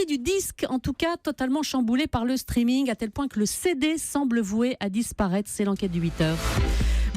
prix du disque, en tout cas totalement chamboulé par le streaming, à tel point que le CD semble voué à disparaître. C'est l'enquête du 8h.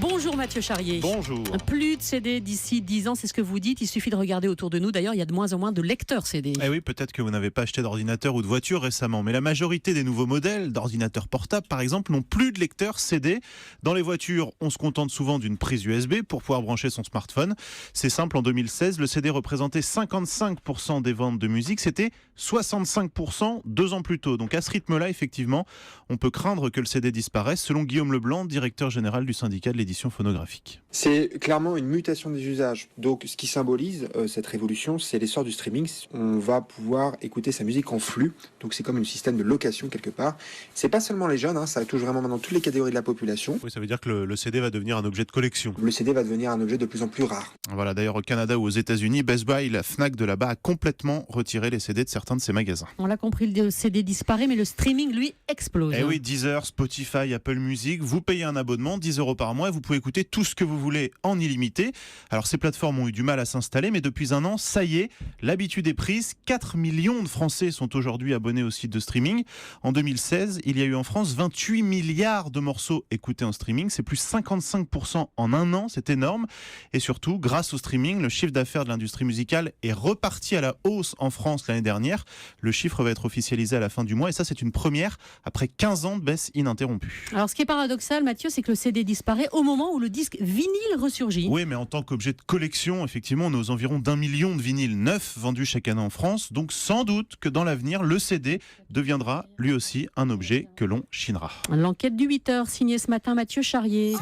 Bonjour Mathieu Charrier. Bonjour. Plus de CD d'ici 10 ans, c'est ce que vous dites. Il suffit de regarder autour de nous. D'ailleurs, il y a de moins en moins de lecteurs CD. Eh oui, peut-être que vous n'avez pas acheté d'ordinateur ou de voiture récemment, mais la majorité des nouveaux modèles d'ordinateurs portables, par exemple, n'ont plus de lecteur CD. Dans les voitures, on se contente souvent d'une prise USB pour pouvoir brancher son smartphone. C'est simple, en 2016, le CD représentait 55% des ventes de musique. C'était 65% 2 ans plus tôt. Donc à ce rythme-là, effectivement, on peut craindre que le CD disparaisse, selon Guillaume Leblanc, directeur général du syndicat de l'édition phonographique. C'est clairement une mutation des usages. Donc ce qui symbolise cette révolution, c'est l'essor du streaming. On va pouvoir écouter sa musique en flux, donc c'est comme un système de location quelque part. C'est pas seulement les jeunes, ça touche vraiment maintenant toutes les catégories de la population. Oui, ça veut dire que le CD va devenir un objet de collection. Le CD va devenir un objet de plus en plus rare. Voilà, d'ailleurs au Canada ou aux États-Unis, Best Buy, la Fnac de là-bas, a complètement retiré les CD de certains de ses magasins. On l'a compris, le CD disparaît, mais le streaming, lui, explose. Eh oui, Deezer, Spotify, Apple Music, vous payez un abonnement, 10 € par mois, et vous pouvez écouter tout ce que vous voulez en illimité. Alors ces plateformes ont eu du mal à s'installer, mais depuis un an, ça y est, l'habitude est prise. 4 millions de Français sont aujourd'hui abonnés au site de streaming. En 2016, il y a eu en France 28 milliards de morceaux écoutés en streaming. C'est plus 55% en un an, c'est énorme. Et surtout, grâce au streaming, le chiffre d'affaires de l'industrie musicale est reparti à la hausse en France l'année dernière. Le chiffre va être officialisé à la fin du mois, et ça c'est une première après 15 ans de baisse ininterrompue. Alors ce qui est paradoxal, Mathieu, c'est que le CD disparaît au moment où le disque vinyle ressurgit. Oui, mais en tant qu'objet de collection, effectivement, on est aux environs d'1 million de vinyles neufs vendus chaque année en France. Donc sans doute que dans l'avenir, le CD deviendra lui aussi un objet que l'on chinera. L'enquête du 8h, signée ce matin Mathieu Charrier.